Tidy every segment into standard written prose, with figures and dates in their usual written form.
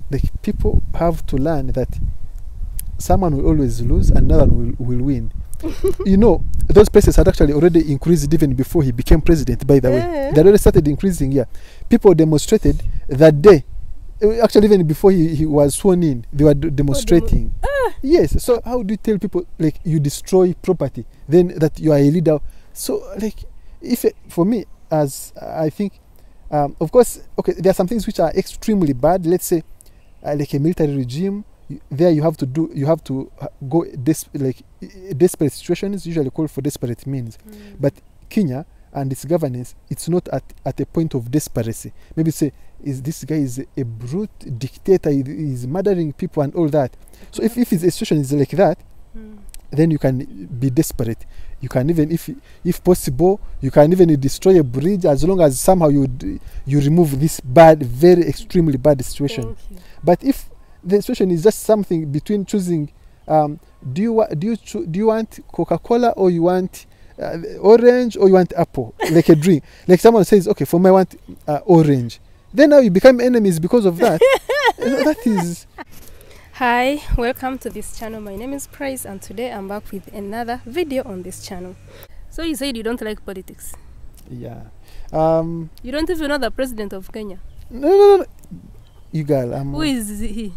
like people have to learn that someone will always lose and another will win. You know, those prices had actually already increased even before he became president, by the way. They already started increasing, yeah. People demonstrated that day. Actually, even before he was sworn in, they were demonstrating. Yes, so how do you tell people, like, you destroy property, then that you are a leader? So, like, if for me, as I think, of course, okay, there are some things which are extremely bad. Let's say, like a military regime. There you have to go desperate situations usually call for desperate means. But Kenya and its governance, it's not at a point of desperacy. Maybe say, this guy is a brute dictator, he's murdering people and all that. So if a situation is like that, then you can be desperate. You can even, if possible, you can even destroy a bridge as long as somehow you remove this bad, very extremely bad situation. But if the situation is just something between choosing, do you want Coca-Cola or you want orange or you want apple, like a drink? Like someone says, okay, for me I want orange. Then now you become enemies because of that. That is. Hi, welcome to this channel. My name is Price and today I'm back with another video on this channel. So you said you don't like politics? Yeah. You don't even know the president of Kenya? No. You girl, who is he?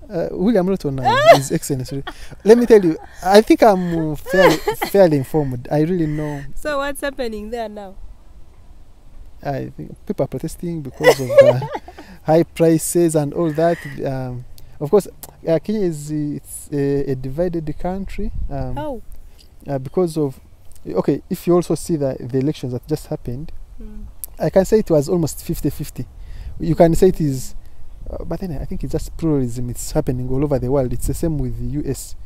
William RUTO now, His Excellency. Let me tell you, I think I'm fairly informed. I really know. So what's happening there now? I think people are protesting because of the high prices and all that. Of course, Kenya is a divided country. How? Because of, okay, if you also see the elections that just happened, I can say it was almost 50-50. You can say it is, but then I think it's just pluralism. It's happening all over the world. It's the same with the US.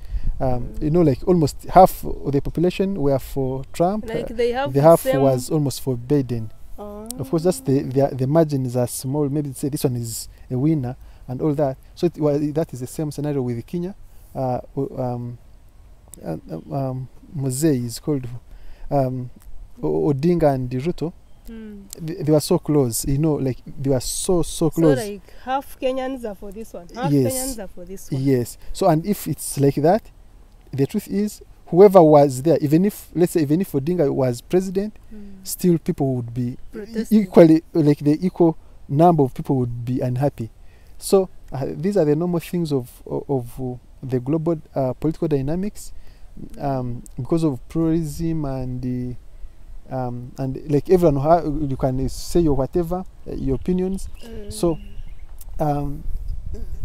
You know, like almost half of the population were for Trump. Like they have the half was almost for Biden. Of course, just the margins are small. Maybe say this one is a winner and all that. So that is the same scenario with Kenya. Mosei is called Odinga and RUTO. They were so close, you know, like they were so close. So like half Kenyans are for this one, half Kenyans are for this one. Yes. So and if it's like that, the truth is, whoever was there, even if, let's say, even if Odinga was president, still people would be equally, like the equal number of people would be unhappy. So these are the normal things of the global political dynamics, because of pluralism and like everyone, you can say your whatever, your opinions. So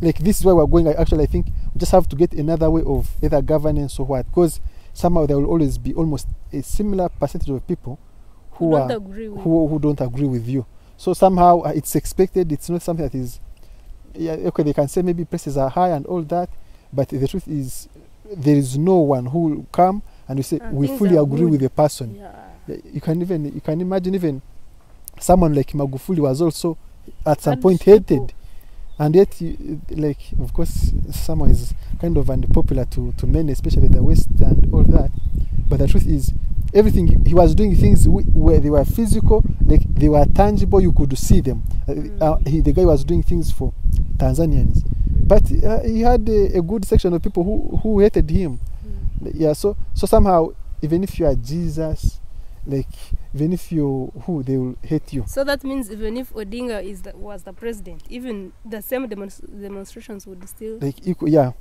like this is why we're going. Actually, I think we just have to get another way of either governance or what, because somehow there will always be almost a similar percentage of people who don't agree with you. So somehow it's expected. It's not something that is, yeah, okay, they can say maybe prices are high and all that, but the truth is there is no one who will come and we say we fully agree with the person. You can imagine even someone like Magufuli was also at some point hated, and yet like, of course, someone is kind of unpopular to many, especially the West and all that. But the truth is, everything he was doing, things where they were physical, like they were tangible, you could see them. The guy was doing things for Tanzanians, but he had a good section of people who hated him. Yeah, so somehow, even if you are Jesus, like even if they will hate you. So that means even if Odinga was the president, even the same demonstrations would still like equal. Yeah,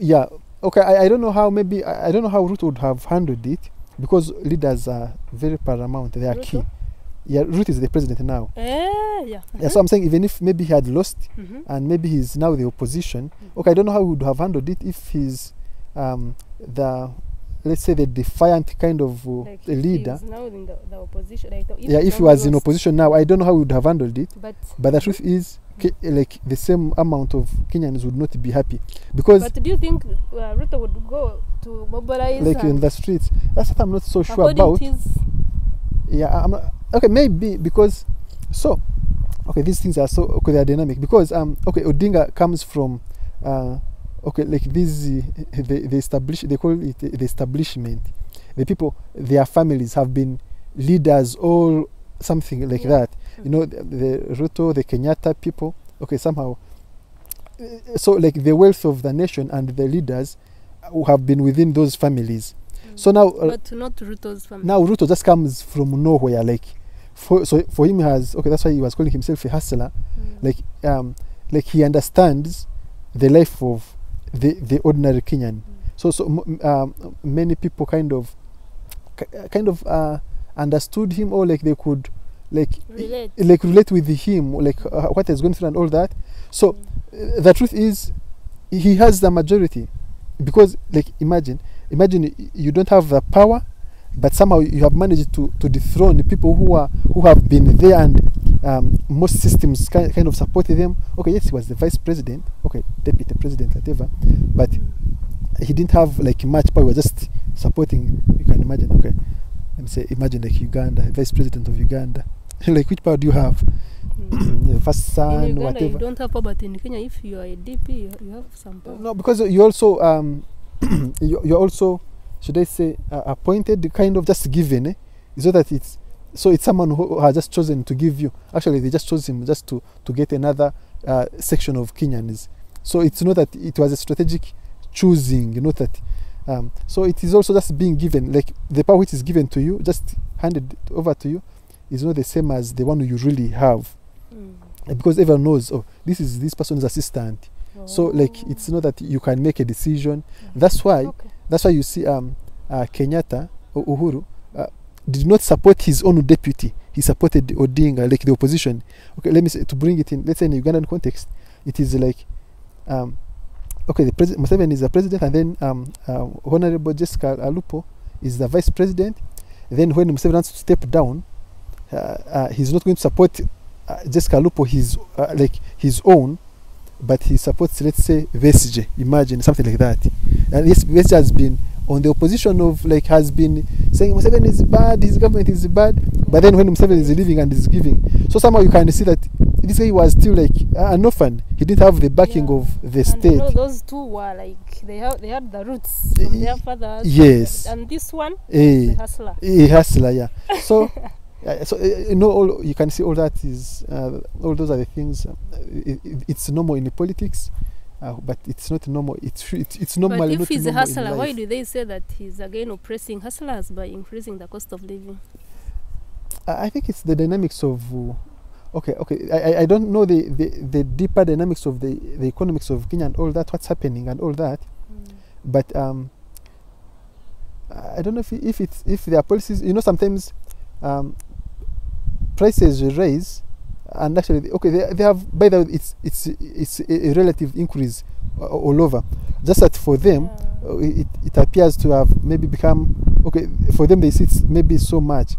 yeah. Okay, I don't know how. Maybe I don't know how RUTO would have handled it, because leaders are very paramount. They are key. Yeah, RUTO is the president now. Yeah. So I'm saying, even if maybe he had lost and maybe he's now the opposition. Okay, I don't know how he would have handled it if he's let's say the defiant kind of like leader. He's now in the opposition. Like if he was in opposition now, I don't know how he would have handled it. But the truth is, like the same amount of Kenyans would not be happy, because. But do you think RUTO would go to mobilize, like in the streets? That's what I'm not so sure about. Yeah, okay, maybe because okay, these things are they are dynamic, because okay, Odinga comes from okay, like this, they call it the establishment. The people, their families have been leaders, all something like that. You know, the RUTO, the Kenyatta people. Okay, somehow so like the wealth of the nation and the leaders who have been within those families. So now, but not Ruto's family. Now Ruto just comes from nowhere. Like, for him, has that's why he was calling himself a hustler. Like he understands the life of the ordinary Kenyan. So many people kind of understood him, or like they could relate with him, like what he's going through and all that. So the truth is, he has the majority, because like imagine you don't have the power, but somehow you have managed to dethrone the people who have been there, and most systems kind of supported them. Okay, yes, he was the vice president, okay, deputy president, whatever, but he didn't have like much power. He was just supporting. You can imagine. Okay, let me say, imagine like Uganda, vice president of Uganda. Like, which power do you have? The first son, in Uganda, whatever. You don't have power, but in Kenya, if you are a DP, you have some power. No, because you also you're also, should I say, appointed, kind of just given. It's not that it's someone who has just chosen to give you. Actually, they just chose him just to get another section of Kenyans. So it's not that it was a strategic choosing. You know that. So it is also just being given, like the power which is given to you, just handed over to you, is not the same as the one you really have. Because everyone knows, oh, this person's assistant. So like it's not that you can make a decision. That's why you see Kenyatta or Uhuru did not support his own deputy. He supported Odinga, like the opposition. Okay, let me say, to bring it in, let's say in a Ugandan context, it is like okay, the president Museveni is the president, and then Honorable Jessica Alupo is the vice president. Then when Museveni wants to step down, he's not going to support Jessica Alupo his own, but he supports, let's say, Vesije. Imagine something like that. And yes, Vesije has been on the opposition of, like, has been saying Museveni is bad, his government is bad. But then when Museveni is leaving and is giving, so somehow you can see that this guy was still like an orphan. He didn't have the backing of the state. You know, those two were like they had the roots from their fathers. Yes. And this one, a hustler. A hustler, yeah. So. So you know, you can see all that is all those are the things. It's normal in the politics, but it's not normal. It's normal. But if he's a hustler, why do they say that he's again oppressing hustlers by increasing the cost of living? I think it's the dynamics of. Okay. I don't know the deeper dynamics of the economics of Kenya and all that, what's happening and all that, but I don't know if there are policies. You know, sometimes. Prices raise, and actually, okay, they have, by the way, it's a relative increase all over. Just that for them, it appears to have maybe become, okay, for them they see it's maybe so much.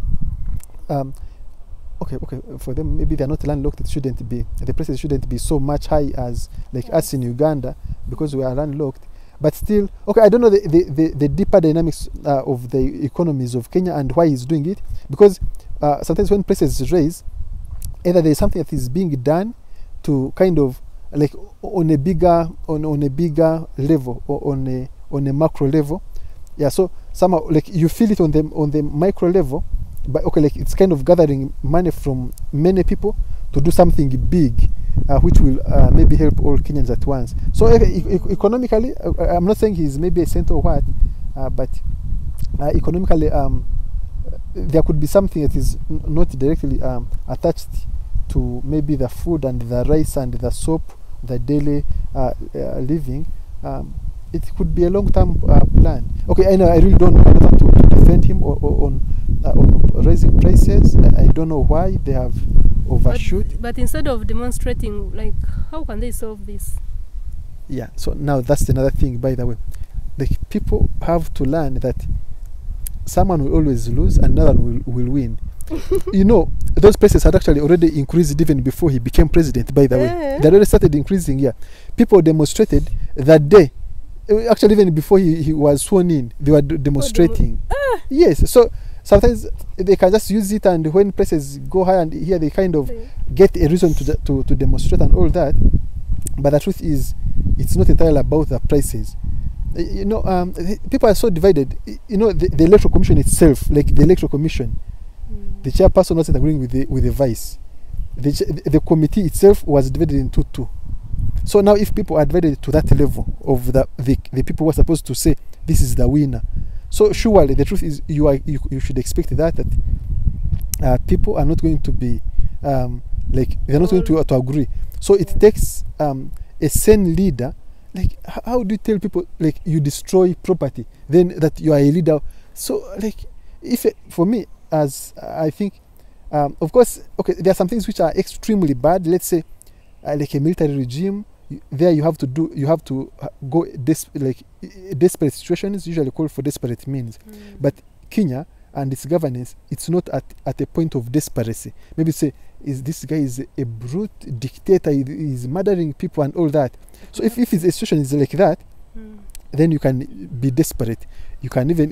Okay, for them maybe they're not landlocked. It shouldn't be, the prices shouldn't be so much high as like us in Uganda, because we are landlocked. But still, okay, I don't know the deeper dynamics of the economies of Kenya and why he's doing it. Because sometimes when prices raise, either there's something that is being done to kind of like on a bigger level, or on a macro level. Yeah, so somehow like you feel it on the micro level, but okay, like it's kind of gathering money from many people to do something big. Which will maybe help all Kenyans at once. So economically, I'm not saying he's maybe a center or what, but economically, there could be something that is not directly attached to maybe the food and the rice and the soap, the daily living. It could be a long-term plan. Okay, I know I really don't have to defend him on raising prices. I don't know why they have overshoot. But instead of demonstrating, like, how can they solve this? Yeah, so now that's another thing, by the way. Like, people have to learn that someone will always lose and another will win. You know, those prices had actually already increased even before he became president, by the way. They already started increasing, yeah. People demonstrated that day. Actually, even before he was sworn in, they were demonstrating. Yes, so sometimes they can just use it, and when prices go high, and here they kind of get a reason to demonstrate and all that. But the truth is, it's not entirely about the prices. You know, people are so divided. You know, the electoral commission itself, like the electoral commission, the chairperson wasn't agreeing with the vice. The committee itself was divided into two. So now if people are divided to that level of the people who are supposed to say this is the winner, so surely the truth is you should expect that people are not going to be like they're not going to agree. So it takes a sane leader. Like how do you tell people like you destroy property then that you are a leader? So like if for me, as I think of course, okay, there are some things which are extremely bad. Let's say like a military regime, there you have to go desperate situations usually call for desperate means. But Kenya and its governance, it's not at a point of desperacy. Maybe say this guy is a brute dictator, he's murdering people and all that. So if his situation is like that, then you can be desperate. You can even,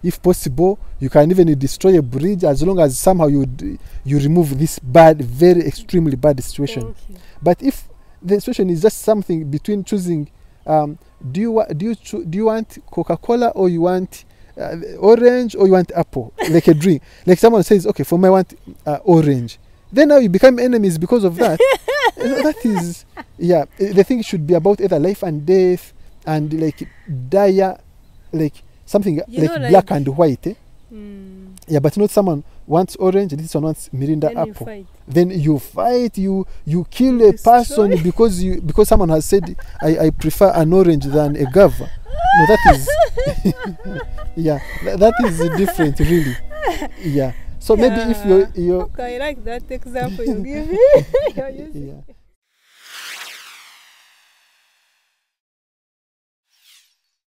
if possible, you can even destroy a bridge as long as somehow you remove this bad, very extremely bad situation. But if the situation is just something between choosing, do you want Coca-Cola or you want orange or you want apple, like a drink? Like someone says, okay, for me I want orange. Then now you become enemies because of that. That is, yeah. The thing should be about either life and death, and like dire, like something like black and white. Yeah, but not someone wants orange and this one wants Mirinda apple. Then you fight, you kill a person because someone has said I prefer an orange than a guava. No, that is yeah, that is different, really. Yeah. So maybe if you're okay, I like that example you give me. yeah.